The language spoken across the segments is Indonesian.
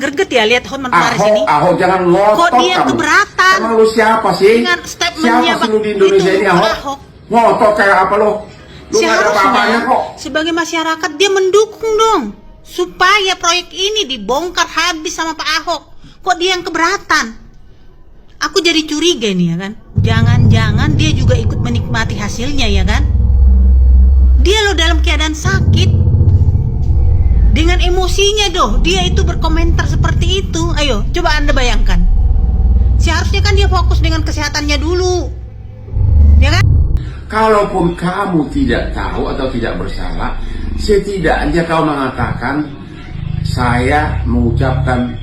Greget ya lihat Hotman Paris ini. Ahok jangan ngotot. Kok dia kamu keberatan? Emang lu siapa sih? Dengan statementnya siapa sih lu di Indonesia ini Ahok? Ngotot kayak apa lu? Lu gak ada apa-apanya kok. Sebagai masyarakat dia mendukung dong supaya proyek ini dibongkar habis sama Pak Ahok. Kok dia yang keberatan? Aku jadi curiga nih ya kan. Jangan-jangan dia juga ikut menikmati hasilnya ya kan. Dia lo dalam keadaan sakit. Dengan emosinya doh, dia itu berkomentar seperti itu. Ayo, coba Anda bayangkan. Seharusnya kan dia fokus dengan kesehatannya dulu. Ya kan? Kalaupun kamu tidak tahu atau tidak bersalah, setidaknya kau mengatakan saya mengucapkan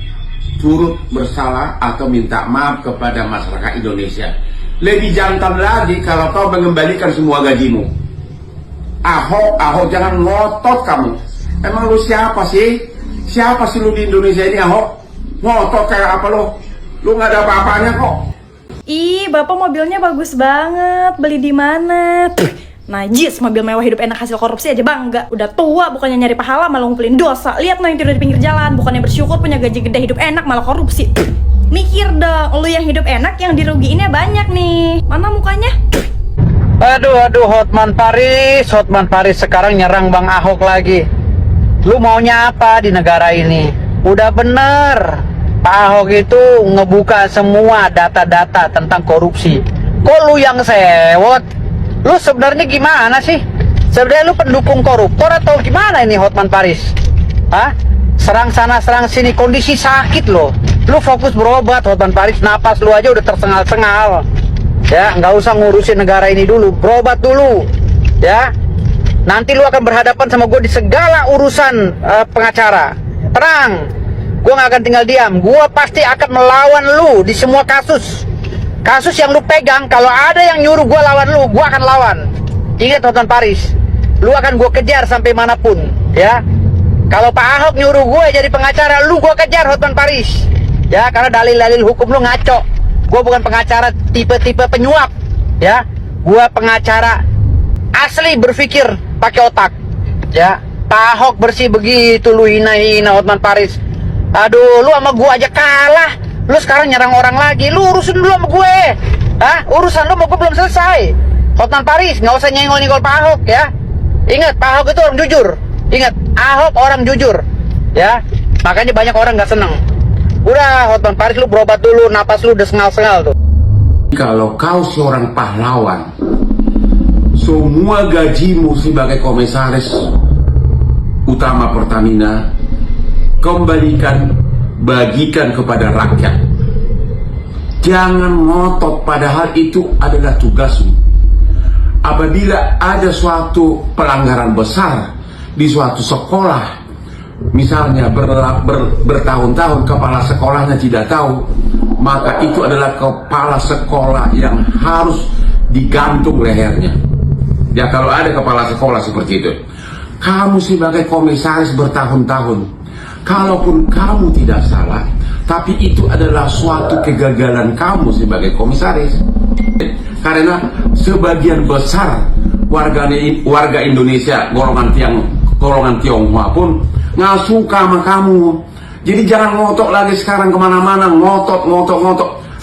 turut bersalah atau minta maaf kepada masyarakat Indonesia. Lebih jantan lagi kalau kau mengembalikan semua gajimu. Ahok jangan ngotot kamu. Emang lu siapa sih? Siapa sih lu di Indonesia ini Ahok? Ngotot kayak apa lu? Lu nggak ada apa-apanya kok. Ih, Bapak mobilnya bagus banget. Beli di mana? Najis, mobil mewah hidup enak hasil korupsi aja bangga. Udah tua bukannya nyari pahala malah ngumpulin dosa. Lihat no yang tidur di pinggir jalan, bukannya bersyukur punya gaji gede hidup enak malah korupsi. Mikir dong, lu yang hidup enak yang dirugiinnya banyak nih. Mana mukanya? Aduh, Hotman Paris sekarang nyerang Bang Ahok lagi. Lu maunya apa di negara ini? Udah bener, Pak Ahok itu ngebuka semua data-data tentang korupsi. Kok lu yang sewot? Lu sebenarnya gimana sih? Sebenarnya lu pendukung koruptor atau gimana ini Hotman Paris? Hah? Serang sana serang sini, kondisi sakit lo. Lu fokus berobat Hotman Paris, napas lu aja udah tersengal-sengal. Ya, nggak usah ngurusin negara ini dulu, berobat dulu. Ya. Nanti lu akan berhadapan sama gue di segala urusan pengacara. Tenang, gue gak akan tinggal diam. Gue pasti akan melawan lu di semua kasus. Kasus yang lu pegang, kalau ada yang nyuruh gue lawan lu, gue akan lawan. Ingat Hotman Paris, lu akan gue kejar sampai manapun. Ya, kalau Pak Ahok nyuruh gue jadi pengacara, lu gue kejar Hotman Paris. Ya, karena dalil-dalil hukum lu ngaco. Gue bukan pengacara tipe-tipe penyuap. Ya, gue pengacara asli berpikir pakai otak. Ya, Pak Ahok bersih begitu lu hina-hina Hotman Paris. Aduh, lu sama gua aja kalah. Lu sekarang nyerang orang lagi. Lu urusin dulu sama gue. Hah? Urusan lu sama gue belum selesai. Hotman Paris, nggak usah nyenggol-nyenggol Pak Ahok ya. Ingat, Pak Ahok itu orang jujur. Ingat, Ahok orang jujur. Ya, makanya banyak orang nggak seneng. Udah, Hotman Paris lu berobat dulu, napas lu udah sengal-sengal tuh. Kalau kau seorang pahlawan, semua gajimu sebagai komisaris utama Pertamina kembalikan, bagikan kepada rakyat. Jangan ngotot padahal itu adalah tugasmu. Apabila ada suatu pelanggaran besar di suatu sekolah, misalnya bertahun-tahun kepala sekolahnya tidak tahu, maka itu adalah kepala sekolah yang harus digantung lehernya. Ya, kalau ada kepala sekolah seperti itu, kamu sebagai komisaris bertahun-tahun, kalaupun kamu tidak salah, tapi itu adalah suatu kegagalan kamu sebagai komisaris. Karena sebagian besar warga Indonesia golongan Tionghoa pun nggak suka sama kamu. Jadi jangan ngotot lagi sekarang kemana-mana, ngotot.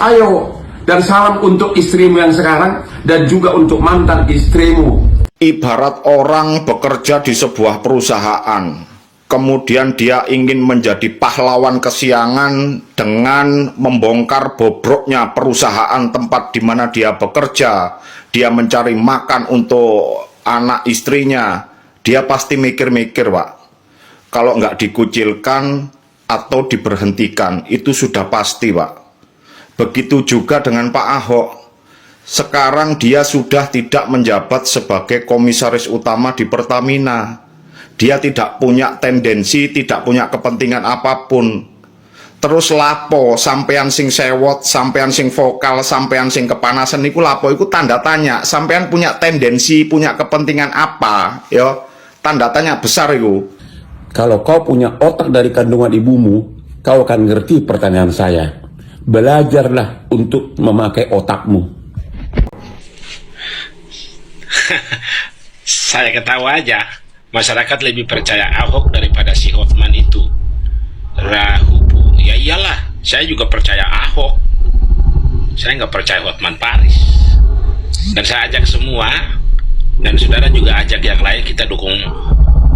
Ayo. Dan salam untuk istrimu yang sekarang dan juga untuk mantan istrimu. Ibarat orang bekerja di sebuah perusahaan, kemudian dia ingin menjadi pahlawan kesiangan dengan membongkar bobroknya perusahaan tempat di mana dia bekerja. Dia mencari makan untuk anak istrinya. Dia pasti mikir-mikir, Pak. Kalau nggak dikucilkan atau diberhentikan, itu sudah pasti, Pak. Begitu juga dengan Pak Ahok. Sekarang dia sudah tidak menjabat sebagai komisaris utama di Pertamina. Dia tidak punya tendensi, tidak punya kepentingan apapun. Terus lapo, sampean sing sewot, sampean sing vokal, sampean sing kepanasan niku lapo iku tanda tanya. Sampean punya tendensi, punya kepentingan apa? Ya, tanda tanya besar itu. Kalau kau punya otak dari kandungan ibumu, kau akan ngerti pertanyaan saya. Belajarlah untuk memakai otakmu. Saya ketawa aja. Masyarakat lebih percaya Ahok daripada si Hotman itu. Rahupu. Saya juga percaya Ahok. Saya nggak percaya Hotman Paris. Dan saya ajak semua, dan saudara juga ajak yang lain, kita dukung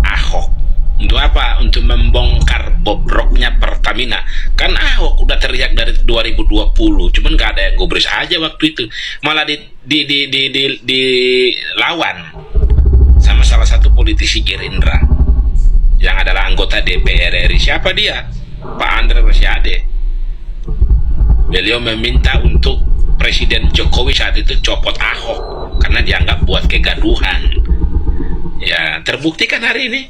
Ahok. Untuk apa? Untuk membongkar bobroknya Pertamina. Kan Ahok udah teriak dari 2020, cuman nggak ada yang gubris aja waktu itu. Malah dilawan sama salah satu politisi Gerindra yang adalah anggota DPR RI. Siapa dia? Pak Andre Rosiade. Beliau meminta untuk Presiden Jokowi saat itu copot Ahok karena dianggap buat kegaduhan. Ya, terbukti kan hari ini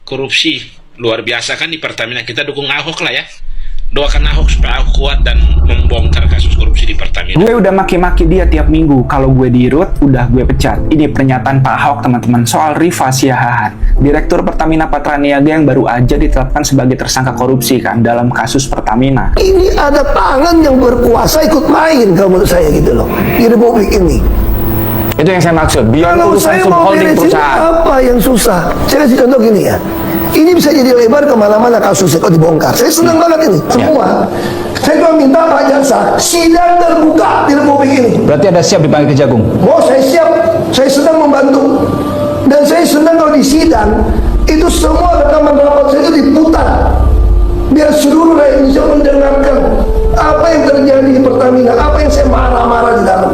korupsi luar biasa kan di Pertamina. Kita dukung Ahok lah ya. Doakan Ahok supaya Ahok kuat dan membongkar kasus korupsi di Pertamina. Gue udah maki-maki dia tiap minggu. Kalau gue dirut, udah gue pecat. Ini pernyataan Pak Ahok, teman-teman, soal Rifa Siahaan, Direktur Pertamina Patraniaga yang baru aja ditetapkan sebagai tersangka korupsi kan dalam kasus Pertamina. Ini ada tangan yang berkuasa ikut main kalau menurut saya gitu loh di Republik ini. Itu yang saya maksud. Biar Kalau urusan saya mau subholding beresin perusahaan. apa yang susah? Saya kasih contoh gini ya. Ini bisa jadi lebar kemana-mana kasusnya kalau dibongkar. Saya senang banget ini. Semua. Saya cuma minta Pak Jaksa sidang terbuka di Republik ini. Berarti ada siap dipanggil ke Jagung? Oh, saya siap. Saya sedang membantu. Dan saya senang kalau di sidang itu semua rekaman rapat saya itu diputar. Biar seluruh rakyat Indonesia mendengarkan apa yang terjadi di Pertamina, apa yang saya marah-marah di dalam.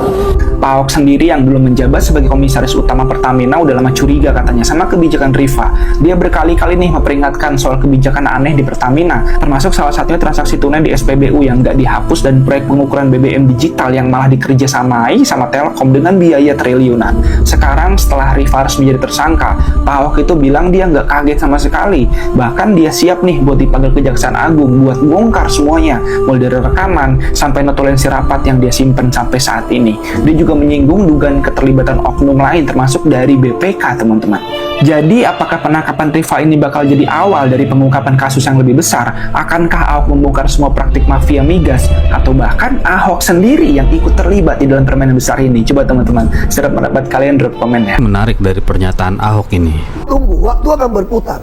Pak Ahok sendiri yang belum menjabat sebagai komisaris utama Pertamina udah lama curiga katanya sama kebijakan Rifa. Dia berkali-kali nih memperingatkan soal kebijakan aneh di Pertamina, termasuk salah satunya transaksi tunai di SPBU yang nggak dihapus dan proyek pengukuran BBM digital yang malah dikerjasamai sama Telkom dengan biaya triliunan. Sekarang setelah Rifa resmi jadi tersangka, Pak Ahok itu bilang dia nggak kaget sama sekali. Bahkan dia siap nih buat dipanggil Kejaksaan Agung buat bongkar semuanya, mulai dari rekaman sampai notulensi rapat yang dia simpen sampai saat ini. Dia juga menyinggung dugaan keterlibatan oknum lain termasuk dari BPK, teman-teman. Jadi apakah penangkapan Rifa ini bakal jadi awal dari pengungkapan kasus yang lebih besar? Akankah Ahok membongkar semua praktik mafia migas? Atau bahkan Ahok sendiri yang ikut terlibat di dalam permainan besar ini? Coba teman-teman, serap pendapat kalian drop komen ya. Menarik dari pernyataan Ahok ini. Tunggu, waktu akan berputar.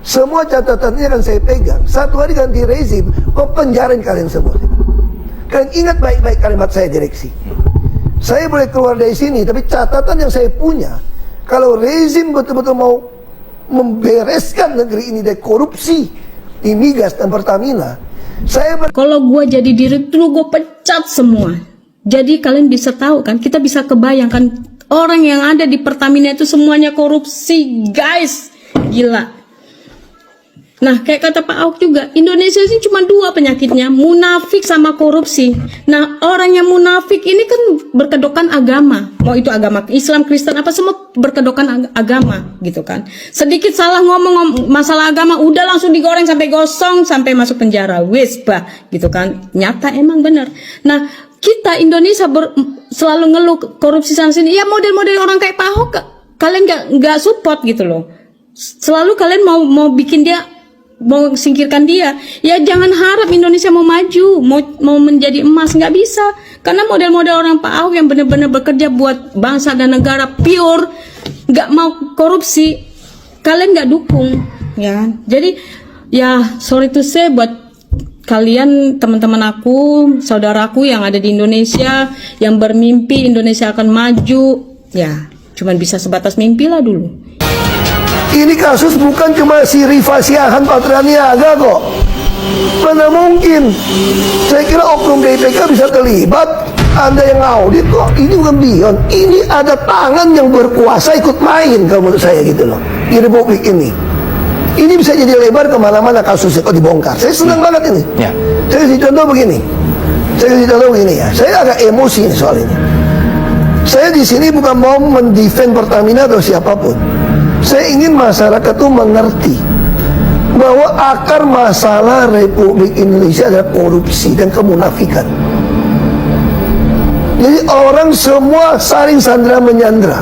Semua catatannya akan saya pegang. Satu hari ganti rezim, kok penjarain kalian semua. Kalian ingat baik-baik kalimat saya, direksi. Saya boleh keluar dari sini, tapi catatan yang saya punya, kalau rezim betul-betul mau membereskan negeri ini dari korupsi di migas dan Pertamina, kalau gue jadi direktur, gue pecat semua. Jadi kalian bisa tahu kan, kita bisa kebayangkan orang yang ada di Pertamina itu semuanya korupsi, guys. Gila. Nah, kayak kata Pak Ahok juga, Indonesia ini cuma dua penyakitnya, munafik sama korupsi. Nah, orang yang munafik ini kan berkedokan agama. Mau itu agama Islam, Kristen, apa semua berkedokan agama gitu kan. Sedikit salah ngomong masalah agama, udah langsung digoreng sampai gosong, sampai masuk penjara. Wis, bah, gitu kan. Nyata emang bener. Nah, kita Indonesia selalu ngeluh korupsi sana sini. Ya model-model orang kayak Pak Ahok, kalian nggak support gitu loh. Selalu kalian mau bikin dia, mau singkirkan dia. Ya jangan harap Indonesia mau maju, mau menjadi emas, nggak bisa. Karena model-model orang Pak Ahok yang benar-benar bekerja buat bangsa dan negara pure, nggak mau korupsi, kalian nggak dukung, ya. Jadi ya sorry to say buat kalian, teman-teman aku, saudaraku yang ada di Indonesia, yang bermimpi Indonesia akan maju, ya cuman bisa sebatas mimpi lah dulu. ini kasus bukan cuma si Rifa Siahaan Patraniaga kok. Mana mungkin? Saya kira oknum BPK bisa terlibat. Anda yang audit kok. Ini bukan beyond. Ini ada tangan yang berkuasa ikut main kalau menurut saya gitu loh di Republik ini. Ini bisa jadi lebar kemana-mana kasusnya kok dibongkar. Saya senang banget ini. Ya. Saya kasih contoh begini. Ya. Saya agak emosi soal ini. Saya di sini bukan mau mendefend Pertamina atau siapapun. Saya ingin masyarakat itu mengerti bahwa akar masalah Republik Indonesia adalah korupsi dan kemunafikan. Jadi orang semua saling sandra menyandra.